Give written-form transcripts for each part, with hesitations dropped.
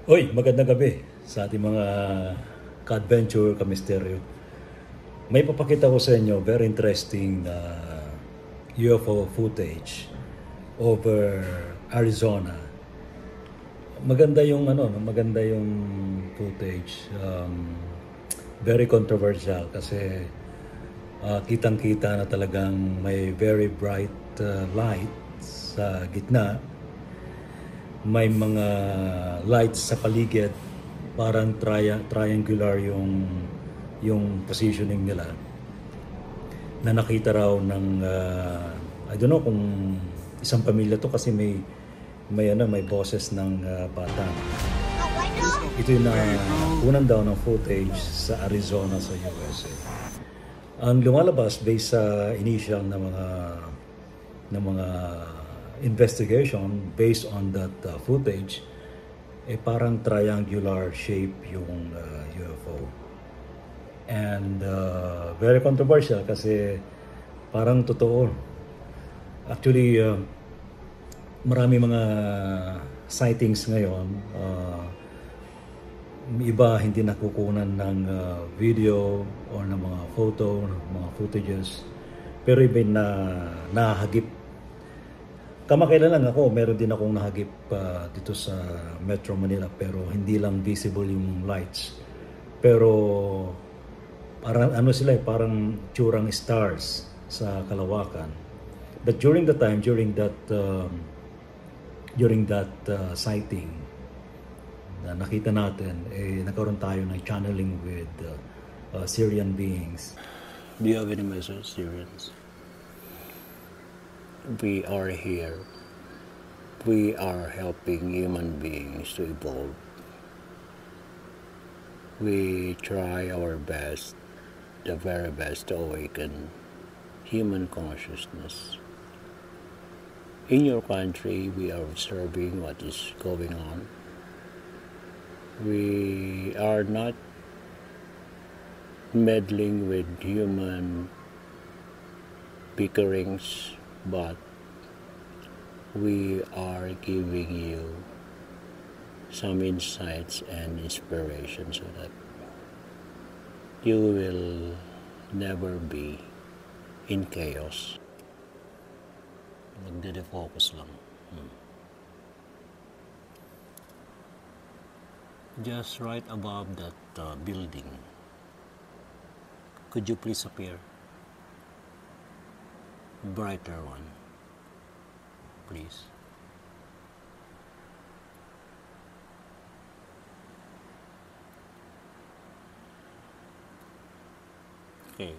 Hoy, magandang gabi sa ating mga ka-adventure, ka-misteryo. May papakita ko sa inyo very interesting UFO footage over Arizona. Maganda yung maganda yung footage. Very controversial kasi kitang-kita na talagang may very bright light sa gitna. May mga lights sa paligid, parang triangular yung positioning nila, na nakita raw ng I don't know kung isang pamilya to kasi may boses ng bata. Ito yung unang daw ng footage sa Arizona sa USA. Ang lumalabas based sa initial na mga investigation based on that footage, parang triangular shape yung UFO. And very controversial kasi parang totoo. Actually, marami mga sightings ngayon. Iba hindi nakukunan ng video or ng mga photo, mga footages. Pero iba na nahagip. Kamakailan lang ako, meron din akong nahagip dito sa Metro Manila, pero hindi lang visible yung lights. Pero parang parang tsurang stars sa kalawakan. But during that sighting na nakita natin, nagkaroon tayo ng channeling with Syrian beings. Do you have any message, Syrians? We are here. We are helping human beings to evolve. We try our best, the very best, to awaken human consciousness. In your country, we are observing what is going on. We are not meddling with human bickerings, but we are giving you some insights and inspiration so that you will never be in chaos. Magde-focus lang. Just right above that building. Could you please appear? Brighter one, please. Okay,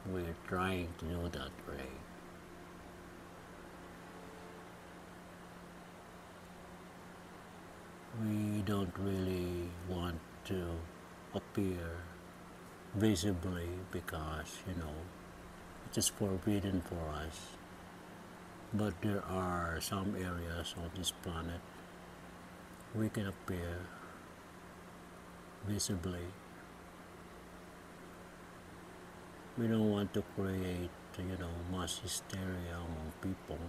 we're trying to do that, Ray. We don't really want to appear visibly because, it is forbidden for us. But there are some areas on this planet we can appear visibly. We don't want to create, mass hysteria among people.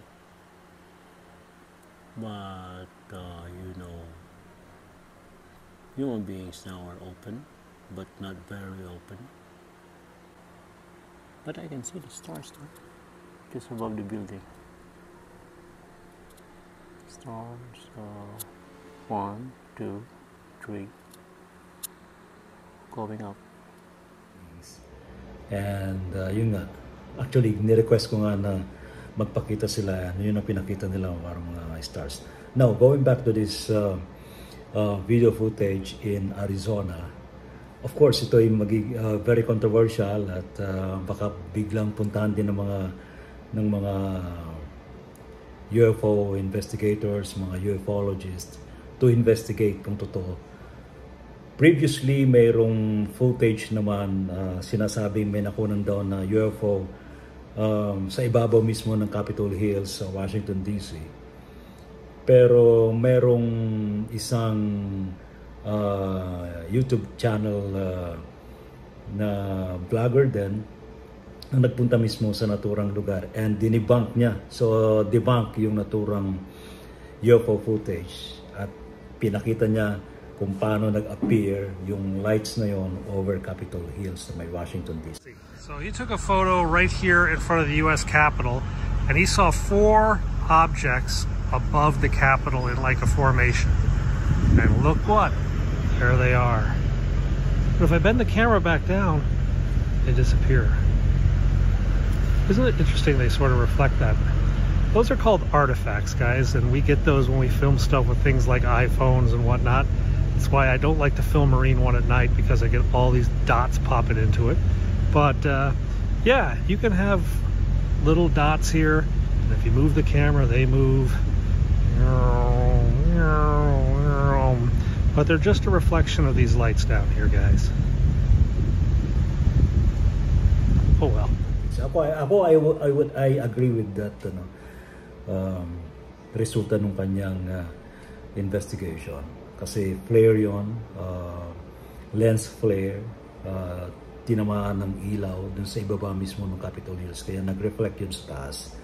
But, human beings now are open, but not very open. But I can see the stars too, just above the building. Stars, 1, 2, 3, going up. And yun nga, actually ni-request ko nga na magpakita sila, yun ang pinakita nila, parang mga stars. Now, going back to this video footage in Arizona, of course, ito ay very controversial at baka biglang puntahan din ng mga UFO investigators, mga ufologists to investigate kung totoo. Previously, mayroong footage naman sinasabing may nakunan daw na UFO sa ibabaw mismo ng Capitol Hill sa Washington, D.C. Pero mayroong isang YouTube channel na vlogger din na nagpunta mismo sa naturang lugar and dinebunk niya. So debunk yung naturang UFO footage at pinakita niya kung paano nag-appear yung lights na yon over Capitol Hill sa may Washington DC. So he took a photo right here in front of the U.S. Capitol, and he saw 4 objects above the Capitol in like a formation. And look what, there they are. But if I bend the camera back down, they disappear. Isn't it interesting they sort of reflect that? Those are called artifacts, guys, and we get those when we film stuff with things like iPhones and whatnot. That's why I don't like to film Marine One at night, because I get all these dots popping into it. But yeah, you can have little dots here, and if you move the camera, they move. But they're just a reflection of these lights down here, guys. Oh well. I agree with that resulta nung kanyang investigation. Kasi flare yon, lens flare, tinamaan ng ilaw dun sa ibaba mismo ng Capitol Hills, kaya nag-reflect yun sa taas.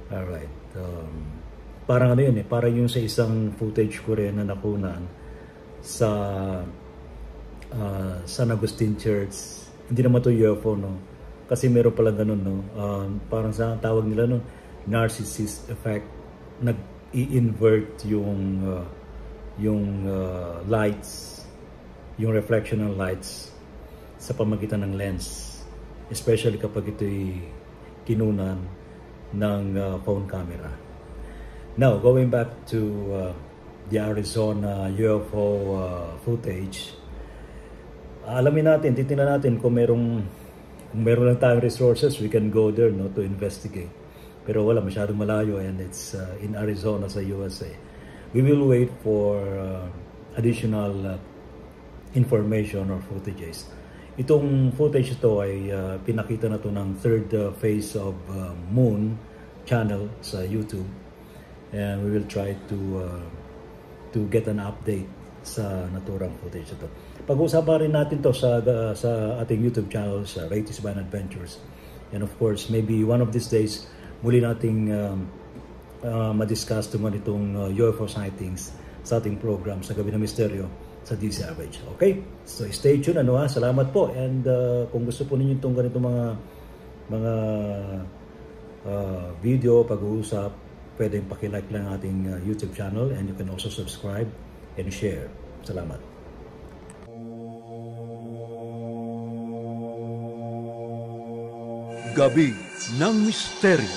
Alright. Parang ano yun parang yung sa isang footage ko rin na nakunan sa San Agustin Church. Hindi naman to UFO, no? Kasi meron pala ganun, no? Parang sa tawag nila, no? Narcissist effect. Nag-i-invert yung lights, yung reflection ng lights sa pamagitan ng lens, especially kapag ito'y kinunan ng phone camera. Now, going back to the Arizona UFO footage, alamin natin, titingnan natin kung meron lang tayong resources, we can go there, no, to investigate. Pero wala, masyadong malayo, and it's in Arizona sa USA. We will wait for additional information or footages. Itong footage ito ay pinakita na to ng third phase of Moon channel sa YouTube, and we will try to get an update sa naturang footage ito. Pag-uusapan rin natin to sa ating YouTube channel sa Ray Tisban Adventures, and of course maybe one of these days muli nating ma-discuss tungkol itong UFO sightings sa ating program sa Gabi ng Misteryo sa DZRH. Okay? So stay tuned, salamat po, and kung gusto po ninyo itong ganitong mga video, pag-uusap, pwedeng pakilike lang ating YouTube channel, and you can also subscribe and share. Salamat. Gabi ng Misteryo.